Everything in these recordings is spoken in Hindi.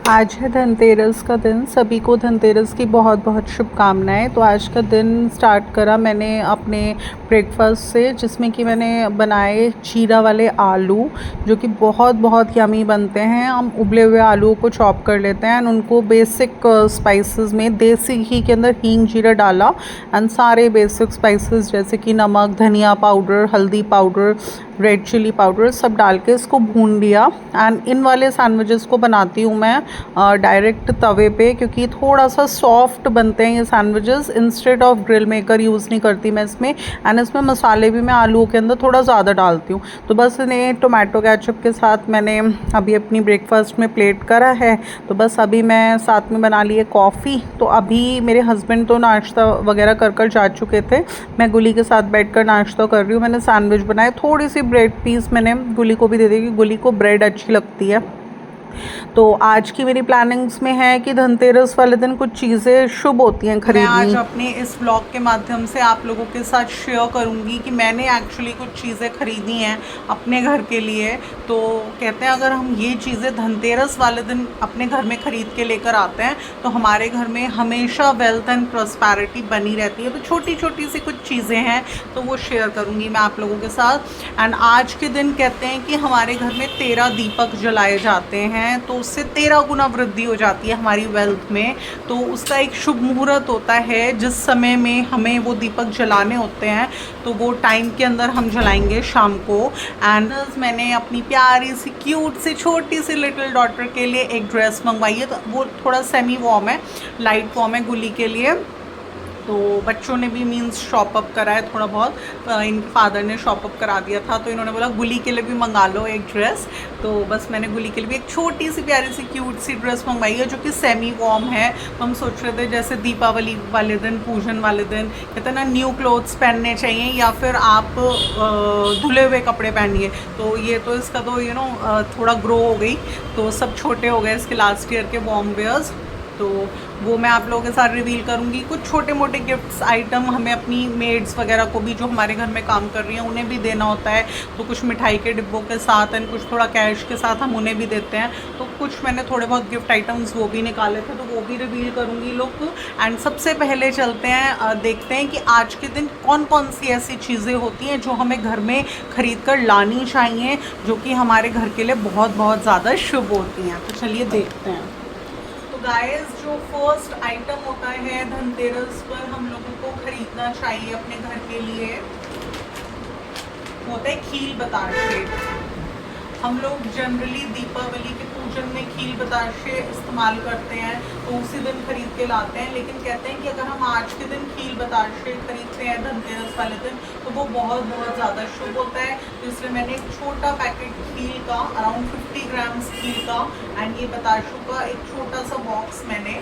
आज है धनतेरस का दिन। सभी को धनतेरस की बहुत बहुत शुभकामनाएं। तो आज का दिन स्टार्ट करा मैंने अपने ब्रेकफास्ट से, जिसमें कि मैंने बनाए जीरा वाले आलू, जो कि बहुत बहुत यमी बनते हैं। हम उबले हुए आलूओं को चॉप कर लेते हैं एंड उनको बेसिक स्पाइसेस में देसी घी के अंदर हींग जीरा डाला एंड सारे बेसिक स्पाइसेस जैसे कि नमक, धनिया पाउडर, हल्दी पाउडर, रेड चिली पाउडर सब डाल के इसको भून लिया। एंड इन वाले सैंडविचेस को बनाती हूँ मैं डायरेक्ट तवे पे, क्योंकि थोड़ा सा सॉफ्ट बनते हैं ये sandwiches. Instead of grill maker use नहीं करती मैं इसमें। एंड इसमें मसाले भी मैं आलूओं के अंदर थोड़ा ज़्यादा डालती हूँ। तो बस इन्हें टोमेटो केचप के साथ मैंने अभी अपनी ब्रेकफास्ट में प्लेट करा है। तो बस अभी मैं साथ में बना लिए कॉफ़ी। तो अभी मेरे हस्बैंड तो नाश्ता वगैरह कर जा चुके थे। मैं गुली के साथ बैठ कर नाश्ता कर रही हूँ। मैंने सैंडविच बनाए, थोड़ी सी ब्रेड पीस मैंने गुली को भी दे दी, गुली को ब्रेड अच्छी लगती है। तो आज की मेरी प्लानिंग्स में है कि धनतेरस वाले दिन कुछ चीज़ें शुभ होती हैं खरीदनी। मैं आज अपने इस ब्लॉग के माध्यम से आप लोगों के साथ शेयर करूंगी कि मैंने एक्चुअली कुछ चीज़ें खरीदी हैं अपने घर के लिए। तो कहते हैं अगर हम ये चीज़ें धनतेरस वाले दिन अपने घर में ख़रीद के लेकर आते हैं तो हमारे घर में हमेशा वेल्थ एंड प्रॉस्पेरिटी बनी रहती है। तो छोटी छोटी सी कुछ चीज़ें हैं तो वो शेयर करूँगी मैं आप लोगों के साथ। एंड आज के दिन कहते हैं कि हमारे घर में 13 दीपक जलाए जाते हैं, तो उससे 13 गुना वृद्धि हो जाती है हमारी वेल्थ में। तो उसका एक शुभ मुहूर्त होता है जिस समय में हमें वो दीपक जलाने होते हैं, तो वो टाइम के अंदर हम जलाएंगे शाम को। एंड मैंने अपनी प्यारी सी क्यूट सी छोटी सी लिटिल डॉटर के लिए एक ड्रेस मंगवाई है। तो वो थोड़ा सेमी वॉर्म है, लाइट वॉर्म है गुली के लिए। तो बच्चों ने भी मीन्स शॉप अप करा है थोड़ा बहुत। इनके फादर ने शॉप अप करा दिया था, तो इन्होंने बोला गुली के लिए भी मंगा लो एक ड्रेस। तो बस मैंने गुली के लिए भी एक छोटी सी प्यारी सी क्यूट सी ड्रेस मंगवाई है जो कि सेमी वॉर्म है। तो हम सोच रहे थे जैसे दीपावली वाले दिन, पूजन वाले दिन कहते हैं ना न्यू क्लोथ्स पहनने चाहिए या फिर आप धुले हुए कपड़े पहनिए। तो ये तो इसका तो थोड़ा ग्रो हो गई, तो सब छोटे हो गए इसके लास्ट ईयर के वॉर्म वेयर्स। तो वो मैं आप लोगों के साथ रिवील करूँगी। कुछ छोटे मोटे गिफ्ट्स आइटम हमें अपनी मेड्स वगैरह को भी जो हमारे घर में काम कर रही हैं उन्हें भी देना होता है। तो कुछ मिठाई के डिब्बों के साथ एंड कुछ थोड़ा कैश के साथ हम उन्हें भी देते हैं। तो कुछ मैंने थोड़े बहुत गिफ्ट आइटम्स वो भी निकाले थे, तो वो भी रिवील करूँगी लोग। एंड सबसे पहले चलते हैं, देखते हैं कि आज के दिन कौन कौन सी ऐसी चीज़ें होती हैं जो हमें घर में ख़रीद कर लानी चाहिए, जो कि हमारे घर के लिए बहुत बहुत ज़्यादा शुभ होती हैं। तो चलिए देखते हैं। गाइस, जो फर्स्ट आइटम होता है धनतेरस पर हम लोगों को खरीदना चाहिए अपने घर के लिए, होता है खील बताशे। हम लोग जनरली दीपावली के पूजन में खील बताशे इस्तेमाल करते हैं, तो उसी दिन खरीद के लाते हैं। लेकिन कहते हैं कि अगर हम आज के दिन खील बताशे खरीदते हैं धनतेरस वाले दिन तो वो बहुत बहुत ज़्यादा शुभ होता है। तो इसलिए मैंने एक छोटा पैकेट खील का, अराउंड 50 ग्राम्स खील का एंड ये बताशों का एक छोटा सा बॉक्स मैंने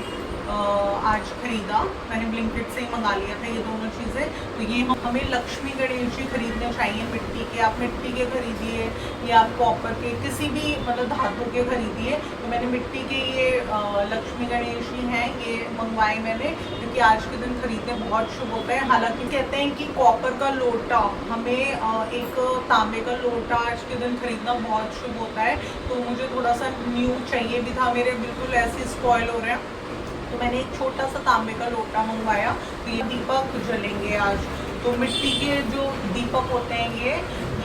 आज खरीदा। मैंने ब्लिंकिट से ही मंगा लिया था ये दोनों चीज़ें। तो ये हमें लक्ष्मी गणेश जी खरीदने चाहिए मिट्टी के। आप मिट्टी के खरीदिए या आप कॉपर के, किसी भी मतलब धातु के खरीदिए। तो मैंने मिट्टी के ये लक्ष्मी गणेश जी हैं ये मंगवाए मैंने, क्योंकि आज के दिन खरीदने बहुत शुभ होता है। हालांकि कहते हैं कि कॉपर का लोटा, हमें एक तांबे का लोटा आज के दिन खरीदना बहुत शुभ होता है। तो मुझे थोड़ा सा न्यू चाहिए भी था, मेरे बिल्कुल ऐसे स्पॉइल हो रहे हैं। तो मैंने एक छोटा सा तांबे का लोटा मंगवाया। तो ये दीपक जलेंगे आज। तो मिट्टी के जो दीपक होते हैं ये,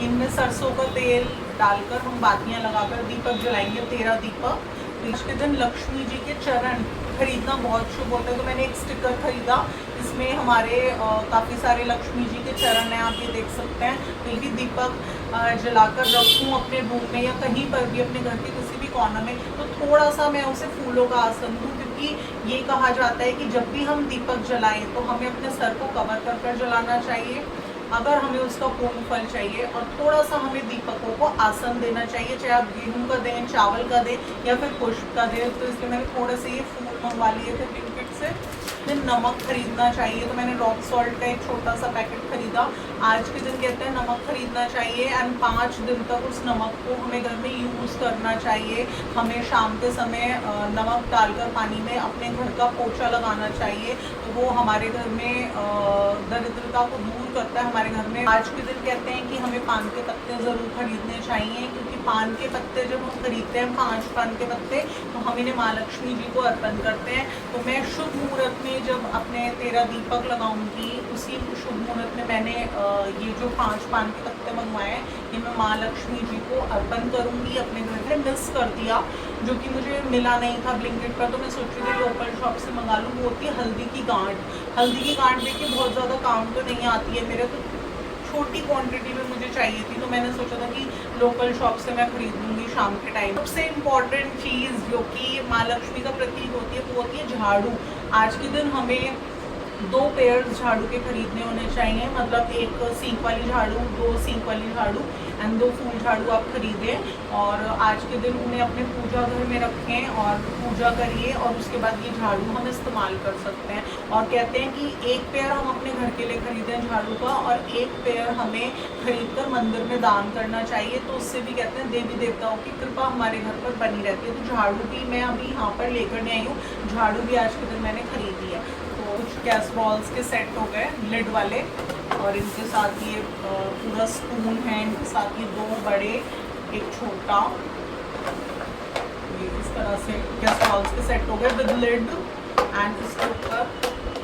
इनमें सरसों का तेल डालकर हम बातियां लगाकर दीपक जलाएंगे, 13 दीपक। तो इसके दिन लक्ष्मी जी के चरण खरीदना बहुत शुभ होता है। तो मैंने एक स्टिकर खरीदा, इसमें हमारे काफ़ी सारे लक्ष्मी जी के चरण हैं, आप ये देख सकते हैं। तो ये भी दीपक जलाकर रखूँ अपने रूम में या कहीं पर भी अपने घर के किसी भी कॉर्नर में। तो थोड़ा सा मैं उसे फूलों का आसन दूँ, क्योंकि ये कहा जाता है कि जब भी हम दीपक जलाएं तो हमें अपने सर को कवर कर कर जलाना चाहिए अगर हमें उसका पूर्ण फल चाहिए। और थोड़ा सा हमें दीपकों को आसन देना चाहिए, चाहे आप गेहूं का दें, चावल का दें या फिर पुष्प का दें। तो इसलिए मैंने थोड़े से ये फूल मंगवा लिए थे ब्लिंकिट से। दिन नमक खरीदना चाहिए, तो मैंने रॉक सॉल्ट का एक छोटा सा पैकेट खरीदा। आज के दिन कहते हैं नमक खरीदना चाहिए एंड 5 दिन तक उस नमक को हमें घर में यूज़ करना चाहिए। हमें शाम के समय नमक डालकर पानी में अपने घर का पोछा लगाना चाहिए, तो वो हमारे घर में दरिद्रता को दूर करता है हमारे घर में। आज के दिन कहते हैं कि हमें पान के पत्ते ज़रूर खरीदने चाहिए, क्योंकि पान के पत्ते जब हम खरीदते हैं 5 पान के पत्ते, तो हम इन्हें माँ लक्ष्मी जी को अर्पण करते हैं। तो मैं शुभ मुहूर्त में जब अपने 13 दीपक लगाऊंगी, उसी शुभ मुहूर्त में मैंने ये जो 5 पान के पत्ते मंगवाए हैं, ये मैं माँ लक्ष्मी जी को अर्पण करूंगी अपने घर में। मिस कर दिया, जो कि मुझे मिला नहीं था ब्लिंकिट पर, तो मैं सोच रही थी लोकल शॉप से मंगा लूँ। वो होती है हल्दी की गांठ। हल्दी की गांठ देखिए बहुत ज़्यादा काम तो नहीं आती है मेरे, तो छोटी क्वांटिटी में मुझे चाहिए थी, तो मैंने सोचा था कि लोकल शॉप से मैं खरीद लूँगी शाम के टाइम। सबसे इम्पॉर्टेंट चीज़ जो कि माँ लक्ष्मी का प्रतीक होती है, वो होती है झाड़ू। आज के दिन हमें 2 पेयर झाड़ू के खरीदने होने चाहिए, मतलब एक सींग वाली झाड़ू, 2 सींग वाली झाड़ू एंड 2 फूल झाड़ू आप खरीदें, और आज के दिन उन्हें अपने पूजा घर में रखें और पूजा करिए, और उसके बाद ये झाड़ू हम इस्तेमाल कर सकते हैं। और कहते हैं कि एक पेयर हम अपने घर के लिए खरीदें झाड़ू का, और एक पेयर हमें खरीद कर मंदिर में दान करना चाहिए, तो उससे भी कहते हैं देवी देवताओं की कृपा हमारे घर पर बनी रहती है। तो झाड़ू भी मैं अभी यहाँ पर लेकर नहीं आई हूँ, झाड़ू भी आज के दिन मैंने खरीदी है। कुछ कैसरॉल्स के सेट हो गए लिड वाले, और इनके साथ ये पूरा स्पून है, इनके साथ ये 2 बड़े एक छोटा, ये इस तरह से कैसरॉल्स के सेट हो गए विद लिड, एंड इसके ऊपर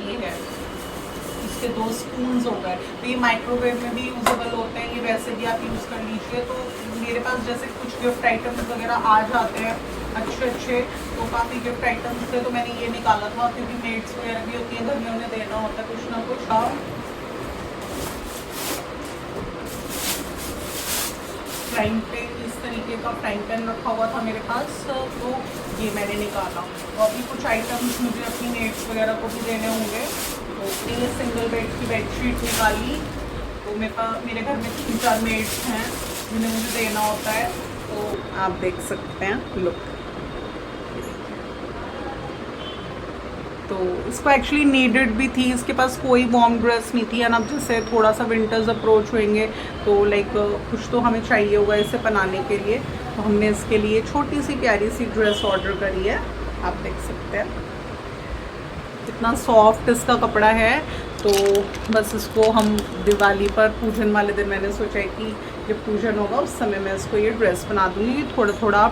ये है, इसके 2 स्पून्स हो गए। तो ये माइक्रोवेव में भी यूजेबल होते हैं, ये वैसे भी आप यूज़ कर लीजिए। तो मेरे पास जैसे कुछ गिफ्ट आइटम्स वगैरह आ जाते हैं अच्छे, तो काफ़ी गिफ्ट आइटम्स थे, तो मैंने ये निकाला था, क्योंकि मेड्स वगैरह भी होती हैं घर में, उन्हें देना होता है कुछ ना कुछ। फ्राइंग पैन, इस तरीके का फ्राइंग पैन रखा हुआ था मेरे पास, तो ये मैंने निकाला। और अभी कुछ आइटम्स मुझे अपनी मेड्स वगैरह को भी देने होंगे, तो ये सिंगल बेड की बेडशीट निकाली। तो मेरे घर में 3-4 मेड्स हैं जिन्हें मुझे देना होता है, तो आप देख सकते हैं लुक। तो इसको एक्चुअली नीडेड भी थी, इसके पास कोई वार्म ड्रेस नहीं थी, एंड अब जैसे थोड़ा सा विंटर्स अप्रोच होंगे, तो लाइक कुछ तो हमें चाहिए होगा इसे बनाने के लिए, तो हमने इसके लिए छोटी सी प्यारी सी ड्रेस ऑर्डर करी है। आप देख सकते हैं कितना सॉफ्ट इसका कपड़ा है। तो बस इसको हम दिवाली पर पूजन वाले दिन मैंने सोचा है कि जब पूजन होगा उस समय मैं इसको ये ड्रेस बना दूँगी थोड़ा थोड़ा।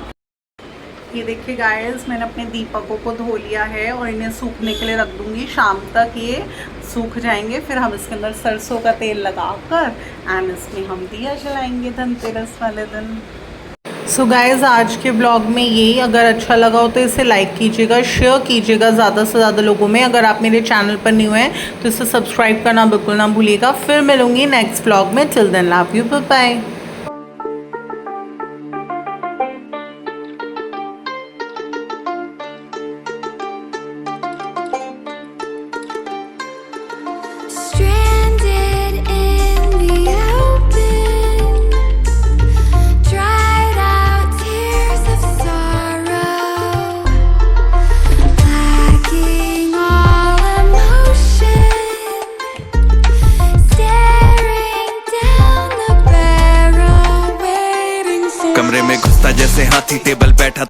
ये देखिए गाइस, मैंने अपने दीपकों को धो लिया है और इन्हें सूखने के लिए रख दूँगी। शाम तक ये सूख जाएंगे, फिर हम इसके अंदर सरसों का तेल लगाकर एंड इसमें हम दिया जलाएंगे धनतेरस वाले दिन। सो गाइज़, आज के ब्लॉग में यही। अगर अच्छा लगा हो तो इसे लाइक कीजिएगा, शेयर कीजिएगा ज़्यादा से ज़्यादा लोगों में। अगर आप मेरे चैनल पर न्यू हैं तो इसे सब्सक्राइब करना बिल्कुल ना भूलिएगा। फिर मिलूँगी नेक्स्ट ब्लॉग में। Till then love you, bye bye. कमरे में घुसता जैसे हाथी टेबल बैठा